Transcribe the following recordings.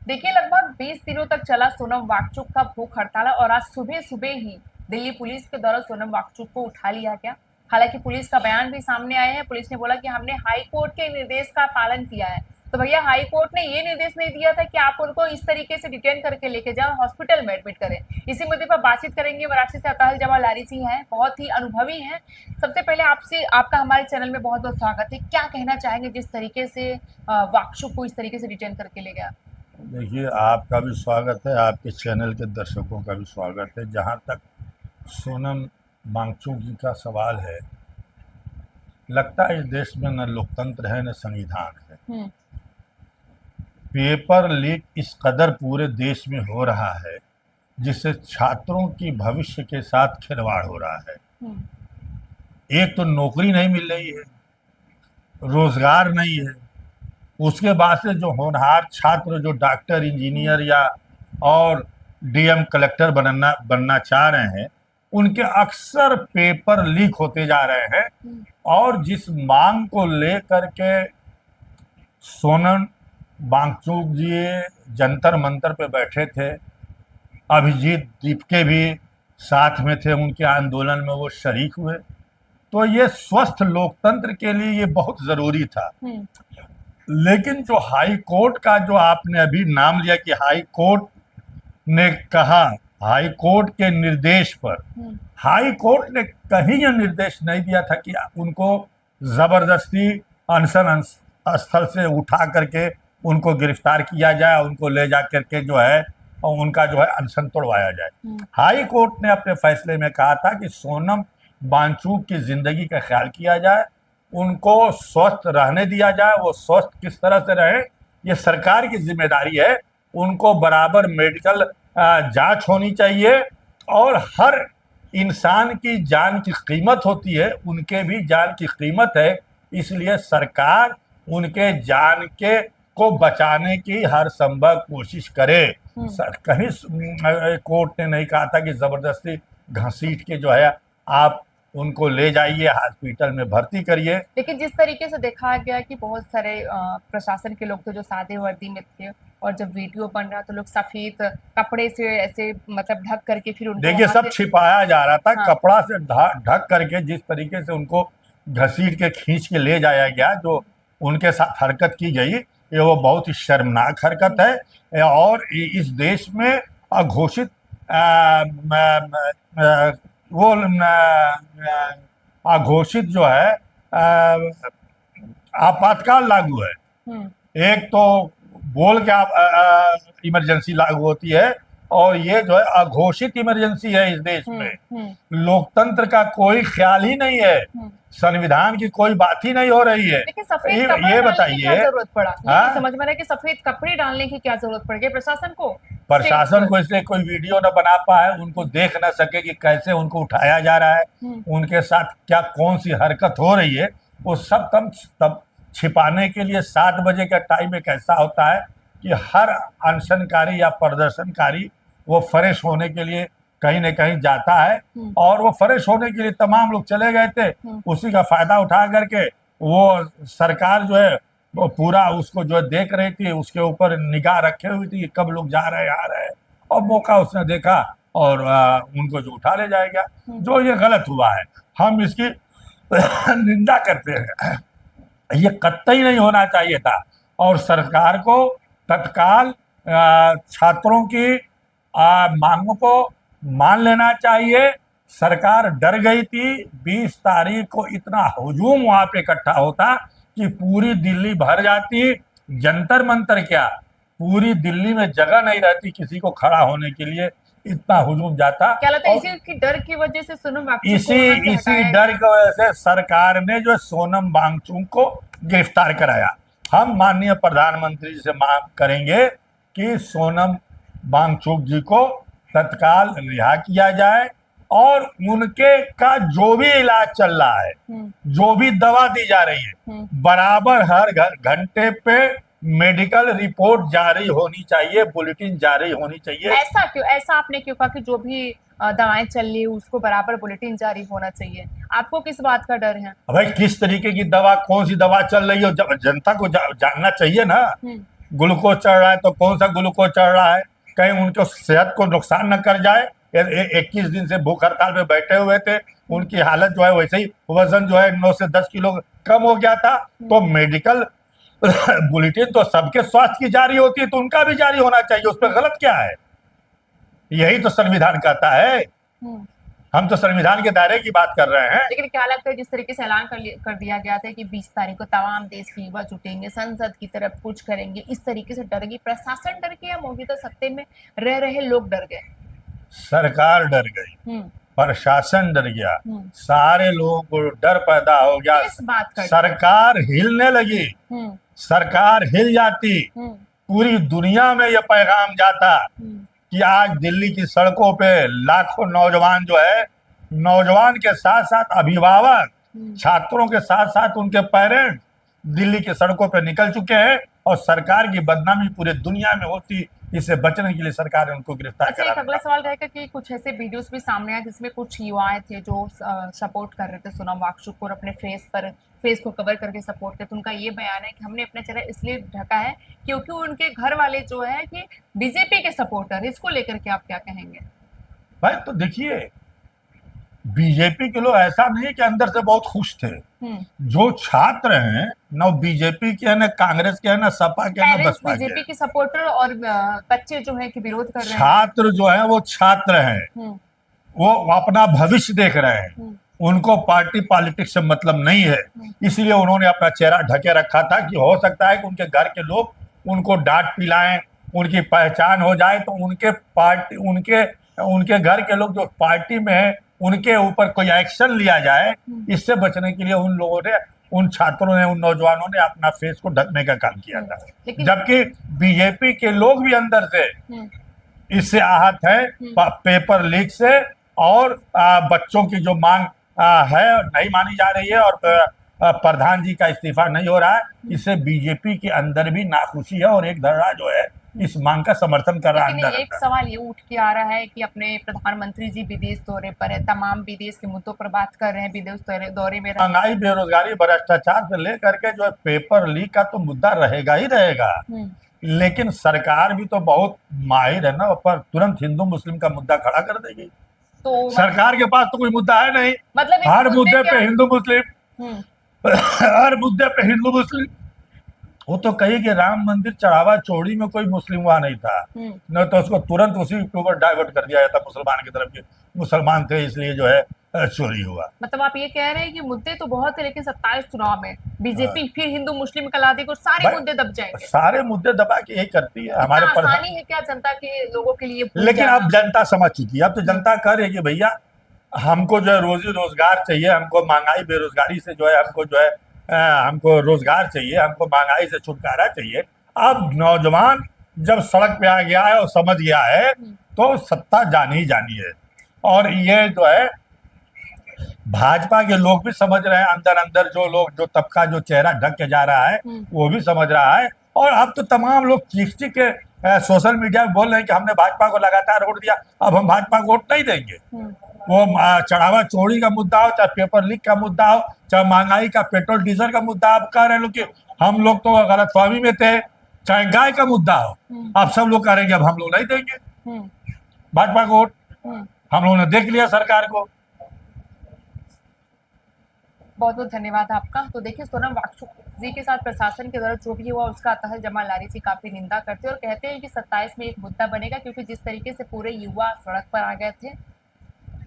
देखिए, लगभग 20 दिनों तक चला सोनम वांगचुक का भूख हड़ताल और आज सुबह सुबह ही दिल्ली पुलिस के द्वारा सोनम वांगचुक को उठा लिया गया। हालांकि पुलिस का बयान भी सामने आया है। पुलिस ने बोला कि हमने हाई कोर्ट के निर्देश का पालन किया है। तो भैया, हाई कोर्ट ने ये निर्देश नहीं दिया था कि आप उनको इस तरीके से डिटेन करके लेके जाओ, हॉस्पिटल में एडमिट करें। इसी मुद्दे पर बातचीत करेंगे। वाराणसी से अकाल जमा लारी सिंह हैं, बहुत ही अनुभवी हैं। सबसे पहले आपसे आपका हमारे चैनल में बहुत बहुत स्वागत है। क्या कहना चाहेंगे जिस तरीके से वांगचुक को इस तरीके से डिटेन करके ले गया? देखिए, आपका भी स्वागत है, आपके चैनल के दर्शकों का भी स्वागत है। जहाँ तक सोनम वांगचुक जी का सवाल है, लगता है इस देश में न लोकतंत्र है न संविधान है। पेपर लीक इस कदर पूरे देश में हो रहा है जिससे छात्रों की भविष्य के साथ खिलवाड़ हो रहा है। एक तो नौकरी नहीं मिल रही है, रोजगार नहीं है, उसके बाद से जो होनहार छात्र जो डॉक्टर, इंजीनियर या और डीएम, कलेक्टर बनना चाह रहे हैं, उनके अक्सर पेपर लीक होते जा रहे हैं। और जिस मांग को लेकर के सोनम वांगचुक जी जंतर मंतर पे बैठे थे, अभिजीत दीपके भी साथ में थे, उनके आंदोलन में वो शरीक हुए, तो ये स्वस्थ लोकतंत्र के लिए ये बहुत जरूरी था। लेकिन जो हाई कोर्ट का जो आपने अभी नाम लिया कि हाई कोर्ट ने कहा, हाई कोर्ट के निर्देश पर, हाई कोर्ट ने कहीं यह निर्देश नहीं दिया था कि उनको जबरदस्ती अनशन स्थल से उठा करके उनको गिरफ्तार किया जाए, उनको ले जा करके जो है और उनका जो है अनशन तोड़वाया जाए। हाई कोर्ट ने अपने फैसले में कहा था कि सोनम वांगचुक की जिंदगी का ख्याल किया जाए, उनको स्वस्थ रहने दिया जाए। वो स्वस्थ किस तरह से रहे, ये सरकार की जिम्मेदारी है। उनको बराबर मेडिकल जांच होनी चाहिए और हर इंसान की जान की कीमत होती है, उनके भी जान की कीमत है। इसलिए सरकार उनके जान के को बचाने की हर संभव कोशिश करे। कहीं कोर्ट ने नहीं कहा था कि जबरदस्ती घसीट के जो है आप उनको ले जाइए, हॉस्पिटल में भर्ती करिए। लेकिन जिस तरीके से देखा गया कि बहुत सारे प्रशासन के लोग थे जो सादे वर्दी में थे, और जब वीडियो बन रहा तो लोग सफेद कपड़े से ऐसे मतलब ढक करके फिर उनको देखिए, सब छिपाया जा रहा था। हाँ। कपड़ा से ढक करके जिस तरीके से उनको घसीट के खींच के ले जाया गया, जो उनके साथ हरकत की गई, ये वो बहुत ही शर्मनाक हरकत है। और इस देश में अघोषित वो अघोषित जो है आपातकाल लागू है। एक तो बोल के आप इमरजेंसी लागू होती है, और ये जो है अघोषित इमरजेंसी है। इस देश में लोकतंत्र का कोई ख्याल ही नहीं है, संविधान की कोई बात ही नहीं हो रही है। लेकिन सफेद कपड़े ये बताइए, क्या जरूरत पड़ा? हाँ? समझ में आ रहा है कि सफेद कपड़े डालने की क्या जरूरत पड़ गई प्रशासन को इसलिए कोई वीडियो न बना पाए, उनको देख ना सके कि कैसे उनको उठाया जा रहा है, उनके साथ क्या कौन सी हरकत हो रही है। वो सब तब छिपाने के लिए 7 बजे का टाइम एक ऐसा होता है कि हर अनशनकारी या प्रदर्शनकारी वो फ्रेश होने के लिए कहीं न कहीं जाता है, और वो फ्रेश होने के लिए तमाम लोग चले गए थे। उसी का फायदा उठा करके वो सरकार जो है वो पूरा उसको जो है देख रही थी, उसके ऊपर निगाह रखे हुई थी कब लोग जा रहे आ रहे हैं, और मौका उसने देखा और उनको जो उठा ले जाएगा। जो ये गलत हुआ है, हम इसकी निंदा करते हैं। ये कतई नहीं होना चाहिए था, और सरकार को तत्काल छात्रों की मांगों को मान लेना चाहिए। सरकार डर गई थी। 20 तारीख को इतना हुजूम वहां पे इकट्ठा होता कि पूरी दिल्ली भर जाती। जंतर मंतर क्या, पूरी दिल्ली में जगह नहीं रहती किसी को खड़ा होने के लिए, इतना हुजूम जाता। क्या लगता है इसी डर की वजह से सोनम वांगचुक इसी डर की वजह से सरकार ने जो सोनम वांगचुक को गिरफ्तार कराया। हम माननीय प्रधानमंत्री से मांग करेंगे कि सोनम वांगचुक जी को तत्काल रिहा किया जाए, और उनके का जो भी इलाज चल रहा है, जो भी दवा दी जा रही है, बराबर हर घंटे पे मेडिकल रिपोर्ट जारी होनी चाहिए, बुलेटिन जारी होनी चाहिए। ऐसा क्यों? ऐसा आपने क्यों कहा कि जो भी दवाएं चल रही है उसको बराबर बुलेटिन जारी होना चाहिए? आपको किस बात का डर है? भाई, किस तरीके की दवा, कौन सी दवा चल रही है, जनता को जानना चाहिए ना। ग्लूकोज चढ़ रहा है तो कौन सा ग्लूकोज चढ़ रहा है, कहीं उनके सेहत को नुकसान न कर जाए। 21 दिन से भूख हड़ताल पे बैठे हुए थे, उनकी हालत जो है वैसे ही, वजन जो है 9 से 10 किलो कम हो गया था। तो मेडिकल बुलेटिन तो सबके स्वास्थ्य की जारी होती है, तो उनका भी जारी होना चाहिए, उस पर गलत क्या है? यही तो संविधान कहता है। हम तो संविधान के दायरे की बात कर रहे हैं। लेकिन क्या लगता है जिस तरीके से ऐलान कर दिया गया था कि 20 तारीख को तमाम देश के युवा जुटेंगे, संसद की तरफ कुछ करेंगे, इस तरीके से डर गई प्रशासन, डर गया, मौजूदा सत्ते में रह रहे लोग डर गए, सरकार डर गई, प्रशासन डर गया, सारे लोगों को डर पैदा हो गया। किस बात का? सरकार हिलने लगी, सरकार हिल जाती, पूरी दुनिया में यह पैगाम जाता कि आज दिल्ली की सड़कों पे लाखों नौजवान जो है, नौजवान के साथ साथ अभिभावक, छात्रों के साथ साथ उनके पेरेंट्स दिल्ली की सड़कों पे निकल चुके हैं, और सरकार की बदनामी पूरे दुनिया में होती, इससे बचने के लिए सरकार ने उनको गिरफ्तार अच्छा, एक अगला सवाल रहेगा कि कुछ ऐसे वीडियोस भी सामने आए जिसमें कुछ युवाएं थे जो सपोर्ट कर रहे थे सोनम वांगचुक को और अपने फेस को कवर करके सपोर्ट करते। उनका ये बयान है कि हमने अपना चेहरा इसलिए ढका है क्योंकि उनके घर वाले जो है कि बीजेपी के सपोर्टर। इसको लेकर के आप क्या कहेंगे? भाई तो देखिए, बीजेपी के लोग ऐसा नहीं कि अंदर से बहुत खुश थे। जो छात्र हैं, न बीजेपी के हैं, न कांग्रेस के हैं, न सपा के हैं, न बसपा के। बीजेपी के सपोर्टर और बच्चे जो है कि विरोध कर रहे हैं। छात्र जो है वो छात्र हैं, वो अपना भविष्य देख रहे हैं, उनको पार्टी पॉलिटिक्स से मतलब नहीं है, इसलिए उन्होंने अपना चेहरा ढके रखा था कि हो सकता है कि उनके घर के लोग उनको डांट पिलाएं, उनकी पहचान हो जाए, तो उनके घर के लोग जो पार्टी में है उनके ऊपर कोई एक्शन लिया जाए। इससे बचने के लिए उन लोगों ने, उन छात्रों ने, उन नौजवानों ने अपना फेस को ढकने का काम किया था। जबकि बीजेपी के लोग भी अंदर से इससे आहत है, पेपर लीक से, और बच्चों की जो मांग है नहीं मानी जा रही है, और प्रधान जी का इस्तीफा नहीं हो रहा है, इससे बीजेपी के अंदर भी नाखुशी है, और एक धड़ा जो है इस मांग का समर्थन कर रहा है। लेकिन एक सवाल ये उठ के आ रहा है कि अपने प्रधानमंत्री जी विदेश दौरे पर है, तमाम विदेश के मुद्दों पर बात कर रहे हैं, विदेश दौरे में महंगाई, बेरोजगारी, भ्रष्टाचार से लेकर के जो है पेपर लीक का तो मुद्दा रहेगा ही रहेगा। लेकिन सरकार भी तो बहुत माहिर है ना, पर तुरंत हिंदू मुस्लिम का मुद्दा खड़ा कर देगी। तो सरकार के पास तो कोई मुद्दा है नहीं, मतलब हर मुद्दे पे हिंदू मुस्लिम, हर मुद्दे पे हिंदू मुस्लिम। वो तो कही कि राम मंदिर चढ़ावा चौड़ी में कोई मुस्लिम वहां नहीं था, न तो उसको तुरंत उसी के ऊपर डाइवर्ट कर दिया जाता मुसलमान की तरफ के, मुसलमान थे इसलिए जो है चोरी हुआ। मतलब आप ये कह रहे हैं कि मुद्दे तो बहुत है, लेकिन 27 चुनाव में बीजेपी फिर हिंदू मुस्लिम कला देगी, सारे मुद्दे दब जाएंगे। सारे मुद्दे दबा के यही करती है। हमारे आसानी है क्या जनता के लोगों के लिए? लेकिन अब जनता समझ चुकी है, अब तो जनता कह रही है कि भैया हमको जो है रोजी रोजगार चाहिए, हमको महंगाई बेरोजगारी से जो है, हमको जो है हमको रोजगार चाहिए, हमको महंगाई से छुटकारा चाहिए। अब नौजवान जब सड़क पे आ गया है और समझ गया है, तो सत्ता जानी ही जानी है। और ये जो है भाजपा के लोग भी समझ रहे हैं, अंदर अंदर जो लोग, जो तबका जो चेहरा ढक के जा रहा है वो भी समझ रहा है। और अब तो तमाम लोग चीख के सोशल मीडिया में बोल रहे हैं कि हमने भाजपा को लगातार वोट दिया, अब हम भाजपा को वोट नहीं देंगे। वो चढ़ावा चोरी का मुद्दा हो, चाहे पेपर लीक का मुद्दा हो, चाहे महंगाई का, पेट्रोल डीजल का मुद्दा, आप कह रहे हैं कि हम लोग तो गलतफहमी में थे, चाहे गाय का मुद्दा हो, आप सब लोग कह रहे हैं कि अब हम लोग नहीं देंगे भाजपा को वोट, हम लोगों ने देख लिया सरकार को। बहुत बहुत धन्यवाद आपका। तो देखिए, सोनम वांगचुक जी के साथ प्रशासन के द्वारा जो भी हुआ उसका अतहल जमाल लारी जी काफी निंदा करते हैं और कहते हैं कि 27 में एक मुद्दा बनेगा, क्योंकि जिस तरीके से पूरे युवा सड़क पर आ गए थे,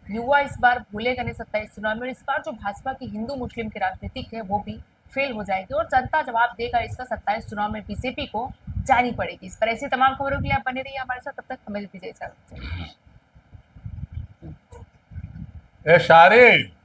युवा इस बार भूलेगा नहीं 27 चुनाव में। इस बार जो भाजपा की हिंदू मुस्लिम की राजनीतिक है वो भी फेल हो जाएगी और जनता जवाब देगा इसका 27 चुनाव में बीजेपी को जानी पड़ेगी। इस पर ऐसी तमाम खबरों के लिए आप बने रहिए हमारे साथ, तब तक हमें दीजिए इजाजत। शारे